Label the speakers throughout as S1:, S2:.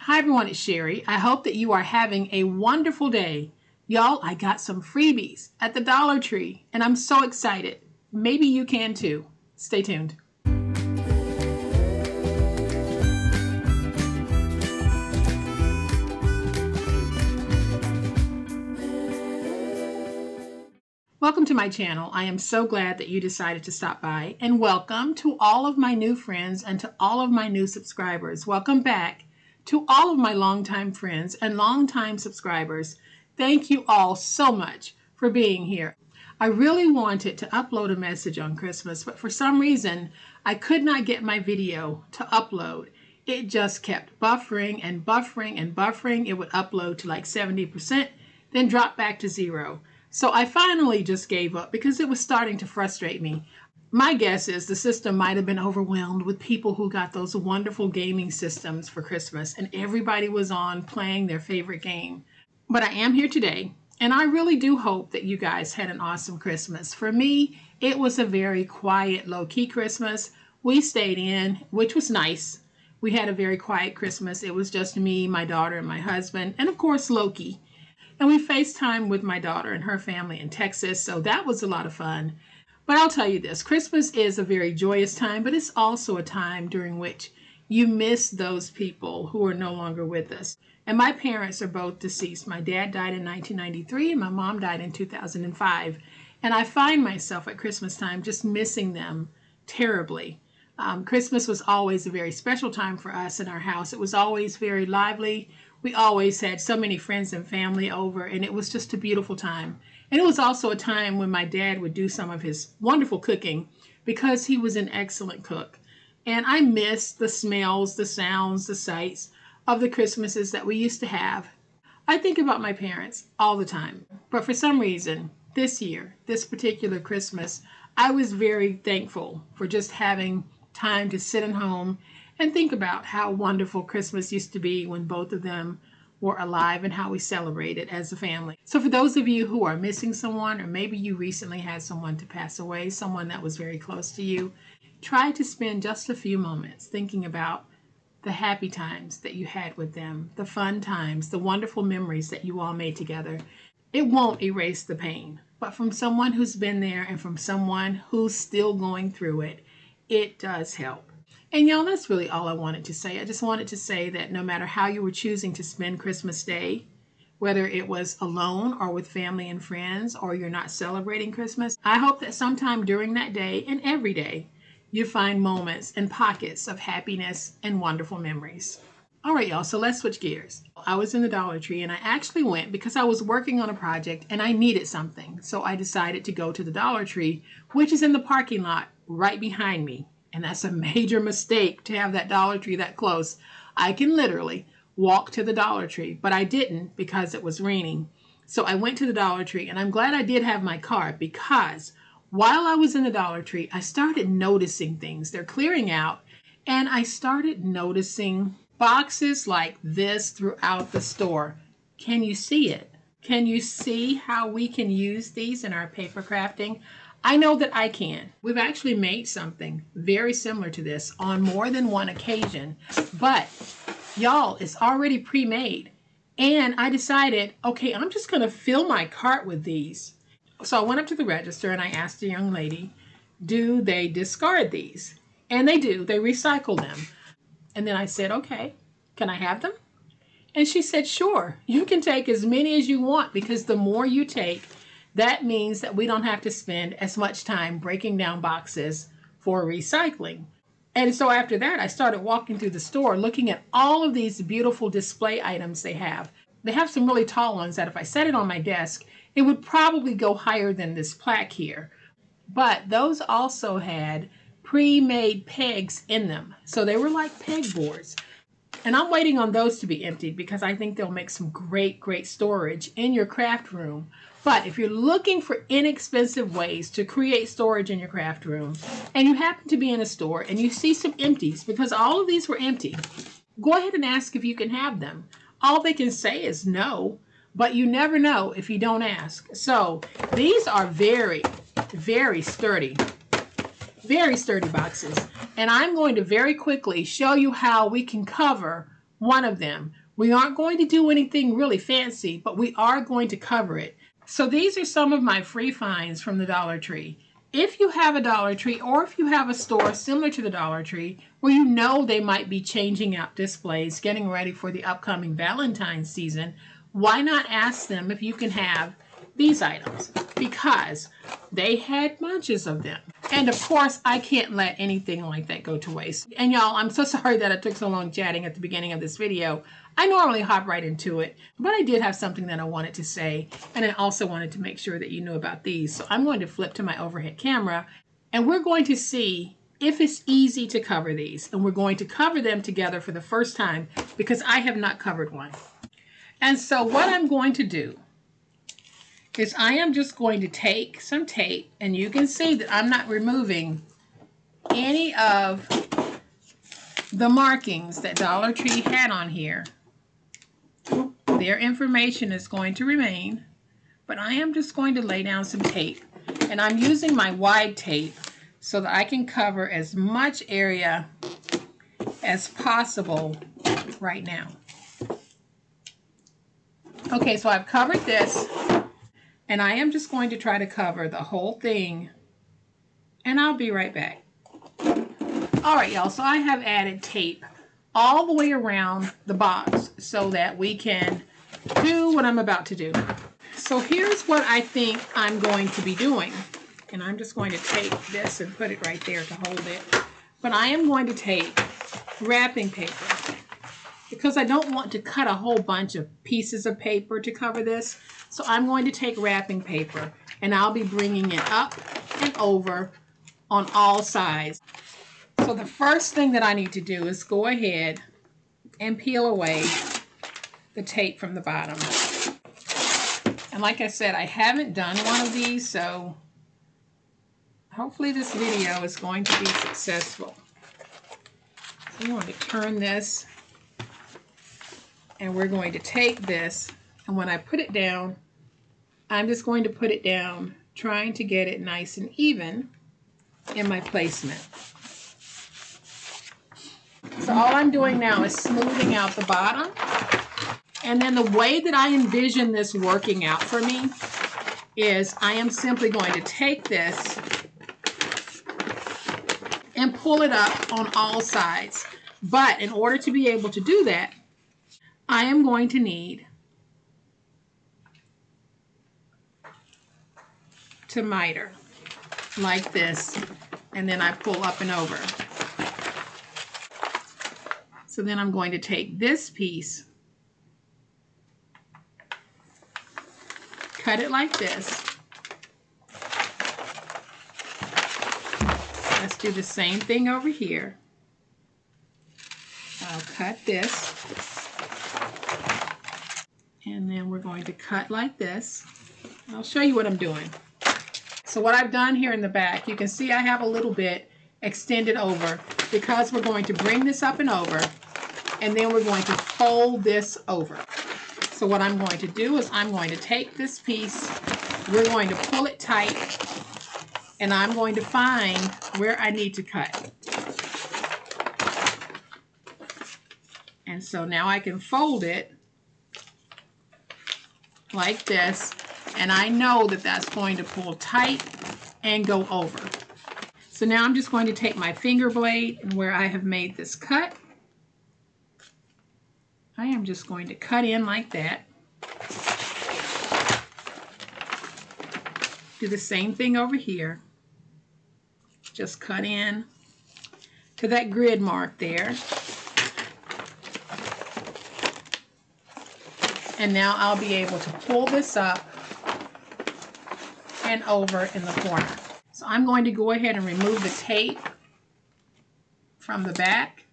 S1: Hi everyone, it's Sherry. I hope that you are having a wonderful day. Y'all, I got some freebies at the Dollar Tree and I'm so excited. Maybe you can too. Stay tuned. Welcome to my channel. I am so glad that you decided to stop by, and welcome to all of my new friends and to all of my new subscribers. Welcome back to all of my longtime friends and longtime subscribers. Thank you all so much for being here. I really wanted to upload a message on Christmas, but for some reason I could not get my video to upload. It just kept buffering and buffering and buffering. It would upload to like 70%, then drop back to 0. So I finally just gave up because it was starting to frustrate me. My guess is the system might have been overwhelmed with people who got those wonderful gaming systems for Christmas and everybody was on playing their favorite game. But I am here today and I really do hope that you guys had an awesome Christmas. For me, it was a very quiet, low-key Christmas. We stayed in, which was nice. We had a very quiet Christmas. It was just me, my daughter, and my husband, and of course Loki. And we FaceTimed with my daughter and her family in Texas, so that was a lot of fun. But I'll tell you this, Christmas is a very joyous time, but it's also a time during which you miss those people who are no longer with us. And my parents are both deceased. My dad died in 1993 and my mom died in 2005. And I find myself at Christmas time just missing them terribly. Christmas was always a very special time for us in our house. It was always very lively. We always had so many friends and family over, and it was just a beautiful time. And it was also a time when my dad would do some of his wonderful cooking because he was an excellent cook. And I miss the smells, the sounds, the sights of the Christmases that we used to have. I think about my parents all the time. But for some reason, this year, this particular Christmas, I was very thankful for just having time to sit at home and think about how wonderful Christmas used to be when both of them were alive and how we celebrated as a family. So for those of you who are missing someone, or maybe you recently had someone to pass away, someone that was very close to you, try to spend just a few moments thinking about the happy times that you had with them, the fun times, the wonderful memories that you all made together. It won't erase the pain, but from someone who's been there and from someone who's still going through it, it does help. And y'all, that's really all I wanted to say. I just wanted to say that no matter how you were choosing to spend Christmas Day, whether it was alone or with family and friends, or you're not celebrating Christmas, I hope that sometime during that day and every day, you find moments and pockets of happiness and wonderful memories. All right, y'all, so let's switch gears. I was in the Dollar Tree and I actually went because I was working on a project and I needed something. So I decided to go to the Dollar Tree, which is in the parking lot right behind me. And that's a major mistake to have that Dollar Tree that close. I can literally walk to the Dollar Tree, but I didn't because it was raining. So I went to the Dollar Tree, and I'm glad I did have my car because while I was in the Dollar Tree, I started noticing things. They're clearing out, and I started noticing boxes like this throughout the store. Can you see it? Can you see how we can use these in our paper crafting? I know that I can. We've actually made something very similar to this on more than one occasion, but y'all, it's already pre-made. And I decided, okay, I'm just gonna fill my cart with these. So I went up to the register and I asked the young lady, do they discard these? And they do, they recycle them. And then I said, okay, can I have them? And she said, sure, you can take as many as you want because the more you take, that means that we don't have to spend as much time breaking down boxes for recycling. And so after that, I started walking through the store looking at all of these beautiful display items they have. They have some really tall ones that if I set it on my desk, it would probably go higher than this plaque here. But those also had pre-made pegs in them. So they were like pegboards. And I'm waiting on those to be emptied because I think they'll make some great, great storage in your craft room. But if you're looking for inexpensive ways to create storage in your craft room, and you happen to be in a store and you see some empties, because all of these were empty, go ahead and ask if you can have them. All they can say is no, but you never know if you don't ask. So these are very, very sturdy boxes. And I'm going to very quickly show you how we can cover one of them. We aren't going to do anything really fancy, but we are going to cover it. So these are some of my free finds from the Dollar Tree. If you have a Dollar Tree, or if you have a store similar to the Dollar Tree where you know they might be changing out displays, getting ready for the upcoming Valentine's season, why not ask them if you can have these items? Because they had bunches of them. And of course, I can't let anything like that go to waste. And y'all, I'm so sorry that I took so long chatting at the beginning of this video. I normally hop right into it, but I did have something that I wanted to say, and I also wanted to make sure that you knew about these. So I'm going to flip to my overhead camera, and we're going to see if it's easy to cover these. And we're going to cover them together for the first time because I have not covered one. And so what I'm going to do is I am just going to take some tape, and you can see that I'm not removing any of the markings that Dollar Tree had on here. Their information is going to remain, but I am just going to lay down some tape, and I'm using my wide tape so that I can cover as much area as possible right now. Okay, so I've covered this, and I am just going to try to cover the whole thing, and I'll be right back. All right, y'all, so I have added tape all the way around the box so that we can do what I'm about to do. So here's what I think I'm going to be doing. And I'm just going to take this and put it right there to hold it. But I am going to take wrapping paper because I don't want to cut a whole bunch of pieces of paper to cover this. So I'm going to take wrapping paper, and I'll be bringing it up and over on all sides. So the first thing that I need to do is go ahead and peel away the tape from the bottom. And like I said, I haven't done one of these, so hopefully this video is going to be successful. So I'm going to turn this, and we're going to take this, and when I put it down, I'm just going to put it down, trying to get it nice and even in my placement. So all I'm doing now is smoothing out the bottom. And then the way that I envision this working out for me is I am simply going to take this and pull it up on all sides. But in order to be able to do that, I am going to need to miter like this, and then I pull up and over. So then I'm going to take this piece, cut it like this. Let's do the same thing over here. I'll cut this, and then we're going to cut like this. I'll show you what I'm doing. So what I've done here in the back, you can see I have a little bit extended over because we're going to bring this up and over, and then we're going to fold this over. So what I'm going to do is I'm going to take this piece, we're going to pull it tight, and I'm going to find where I need to cut. And so now I can fold it like this, and I know that that's going to pull tight and go over. So now I'm just going to take my finger blade, and where I have made this cut, I am just going to cut in like that. Do the same thing over here. Just cut in to that grid mark there. And now I'll be able to pull this up and over in the corner. So I'm going to go ahead and remove the tape from the back.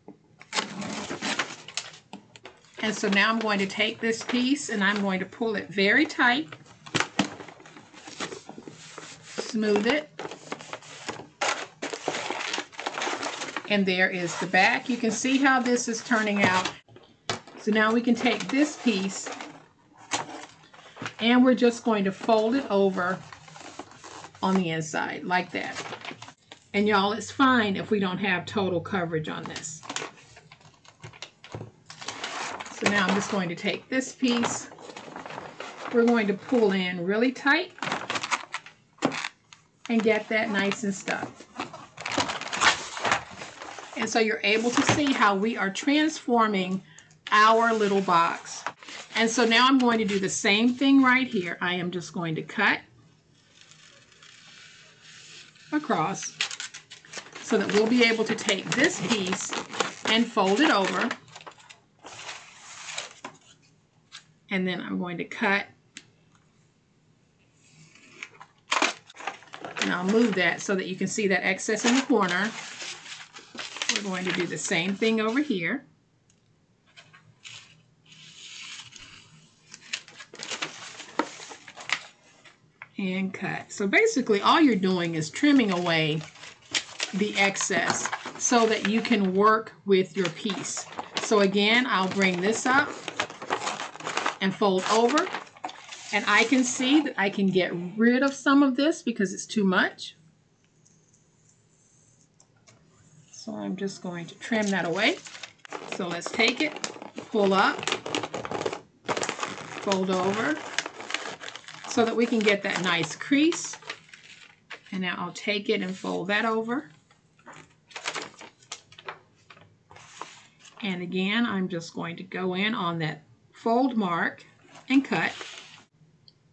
S1: And so now I'm going to take this piece and I'm going to pull it very tight, smooth it, and there is the back. You can see how this is turning out. So now we can take this piece and we're just going to fold it over on the inside like that. And y'all, it's fine if we don't have total coverage on this. So now I'm just going to take this piece. We're going to pull in really tight and get that nice and stuck. And so you're able to see how we are transforming our little box. And so now I'm going to do the same thing right here. I am just going to cut across so that we'll be able to take this piece and fold it over. And then I'm going to cut, and I'll move that so that you can see that excess in the corner. We're going to do the same thing over here. And cut. So basically all you're doing is trimming away the excess so that you can work with your piece. So again, I'll bring this up and fold over, and I can see that I can get rid of some of this because it's too much. So I'm just going to trim that away. So let's take it, pull up, fold over so that we can get that nice crease. And now I'll take it and fold that over. And again, I'm just going to go in on that fold mark and cut.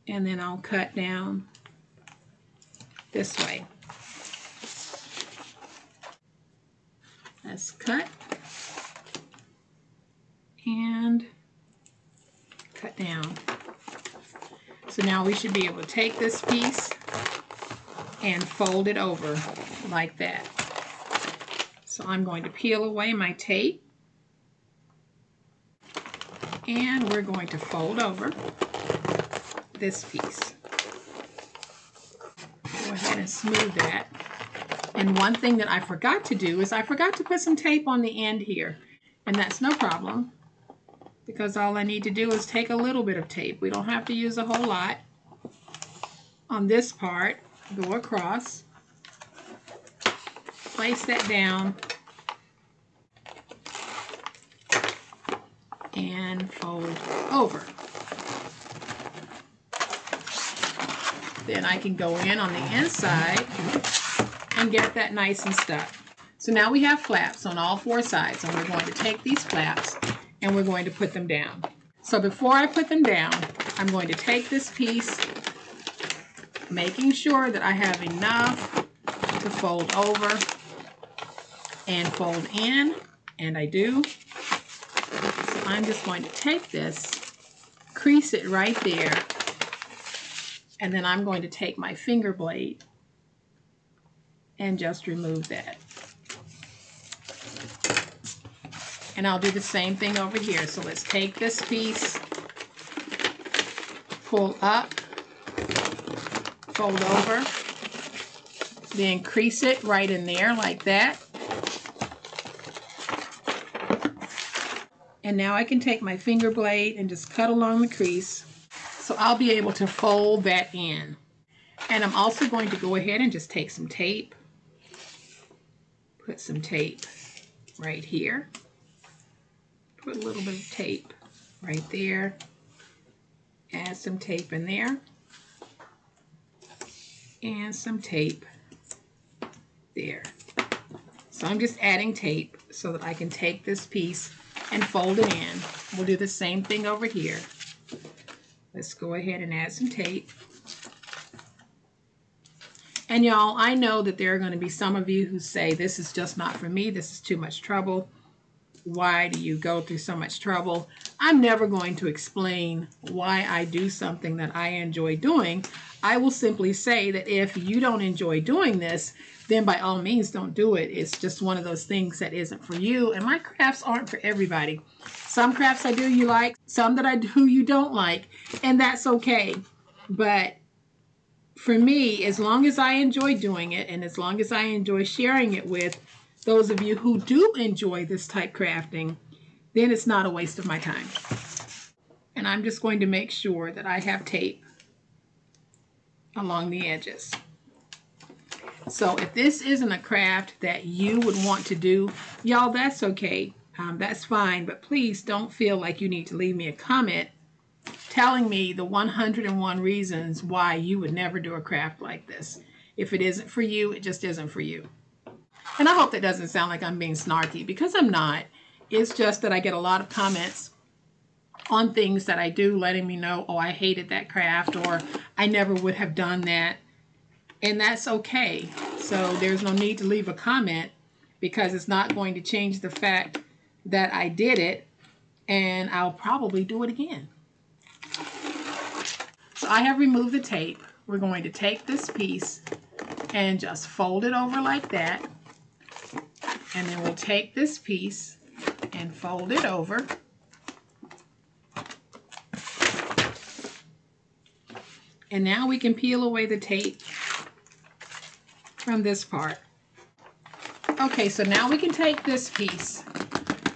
S1: And then I'll cut down this way. Let's cut and cut down. So now we should be able to take this piece and fold it over like that. So I'm going to peel away my tape, and we're going to fold over this piece. Go ahead and smooth that. And one thing that I forgot to do is I forgot to put some tape on the end here. And that's no problem, because all I need to do is take a little bit of tape. We don't have to use a whole lot. On this part, go across, place that down, and fold over. Then I can go in on the inside and get that nice and stuck. So now we have flaps on all four sides, and we're going to take these flaps and we're going to put them down. So before I put them down, I'm going to take this piece, making sure that I have enough to fold over and fold in, and I do. So I'm just going to take this, crease it right there, and then I'm going to take my finger blade and just remove that. And I'll do the same thing over here. So let's take this piece, pull up, fold over, then crease it right in there like that. And now I can take my finger blade and just cut along the crease. So I'll be able to fold that in. And I'm also going to go ahead and just take some tape, put some tape right here, put a little bit of tape right there, add some tape in there, and some tape there. So I'm just adding tape so that I can take this piece and fold it in. We'll do the same thing over here. Let's go ahead and add some tape. And y'all, I know that there are going to be some of you who say, this is just not for me, this is too much trouble. Why do you go through so much trouble? I'm never going to explain why I do something that I enjoy doing. I will simply say that if you don't enjoy doing this, then by all means don't do it. It's just one of those things that isn't for you, and my crafts aren't for everybody. Some crafts I do you like, some that I do you don't like, and that's okay. But for me, as long as I enjoy doing it, and as long as I enjoy sharing it with those of you who do enjoy this type crafting, then it's not a waste of my time. And I'm just going to make sure that I have tape along the edges. So if this isn't a craft that you would want to do, y'all, that's okay. that's fine, but please don't feel like you need to leave me a comment telling me the 101 reasons why you would never do a craft like this. If it isn't for you, it just isn't for you. And I hope that doesn't sound like I'm being snarky, because I'm not. It's just that I get a lot of comments on things that I do, letting me know, oh, I hated that craft, or I never would have done that. And that's okay. So there's no need to leave a comment, because it's not going to change the fact that I did it, and I'll probably do it again. So I have removed the tape. We're going to take this piece and just fold it over like that. And then we'll take this piece and fold it over. And now we can peel away the tape from this part. Okay, so now we can take this piece.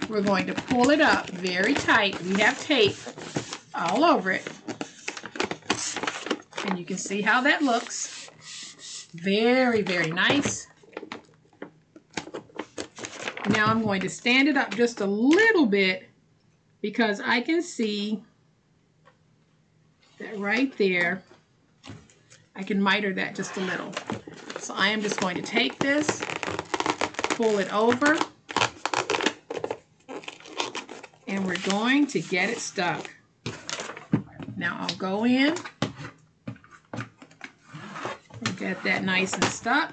S1: We're going to pull it up very tight. We have tape all over it. And you can see how that looks. Very, very nice. Now I'm going to stand it up just a little bit, because I can see that right there. I can miter that just a little. So I am just going to take this, pull it over, and we're going to get it stuck. Now I'll go in and get that nice and stuck.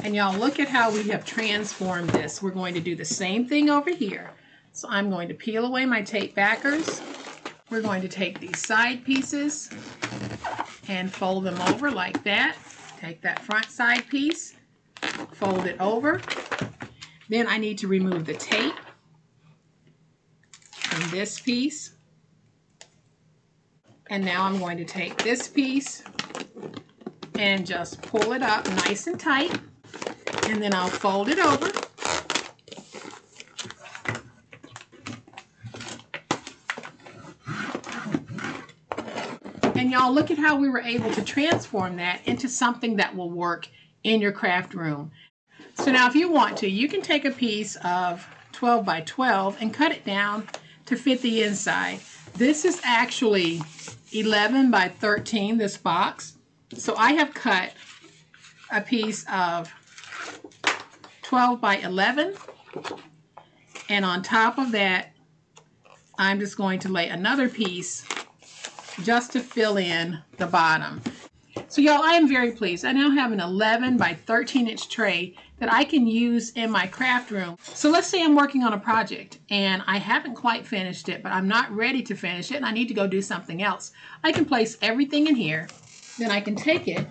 S1: And y'all, look at how we have transformed this. We're going to do the same thing over here. So I'm going to peel away my tape backers. We're going to take these side pieces and fold them over like that. Take that front side piece, fold it over. Then I need to remove the tape from this piece. And now I'm going to take this piece and just pull it up nice and tight. And then I'll fold it over. And y'all, look at how we were able to transform that into something that will work in your craft room. So now if you want to, you can take a piece of 12 by 12 and cut it down to fit the inside. This is actually 11 by 13, this box. So I have cut a piece of 12 by 11, and on top of that I'm just going to lay another piece just to fill in the bottom. So y'all, I am very pleased. I now have an 11 by 13 inch tray that I can use in my craft room. So let's say I'm working on a project and I haven't quite finished it, but I'm not ready to finish it and I need to go do something else. I can place everything in here, then I can take it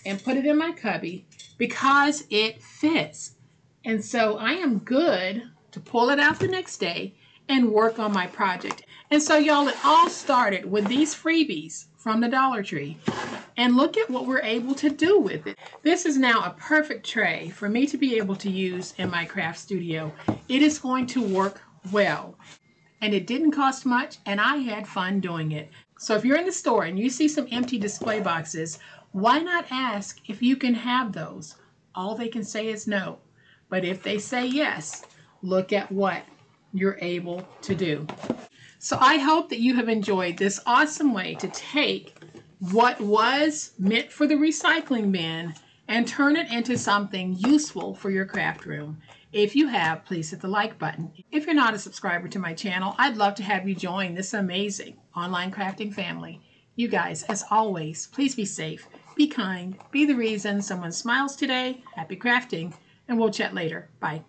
S1: and put it in my cubby because it fits. And so I am good to pull it out the next day and work on my project. And so y'all, it all started with these freebies from the Dollar Tree. And look at what we're able to do with it. This is now a perfect tray for me to be able to use in my craft studio. It is going to work well. And it didn't cost much, and I had fun doing it. So if you're in the store and you see some empty display boxes, why not ask if you can have those? All they can say is no. But if they say yes, look at what you're able to do. So I hope that you have enjoyed this awesome way to take what was meant for the recycling bin and turn it into something useful for your craft room. If you have, please hit the like button. If you're not a subscriber to my channel, I'd love to have you join this amazing online crafting family. You guys, as always, please be safe, be kind, be the reason someone smiles today. Happy crafting, and we'll chat later. Bye.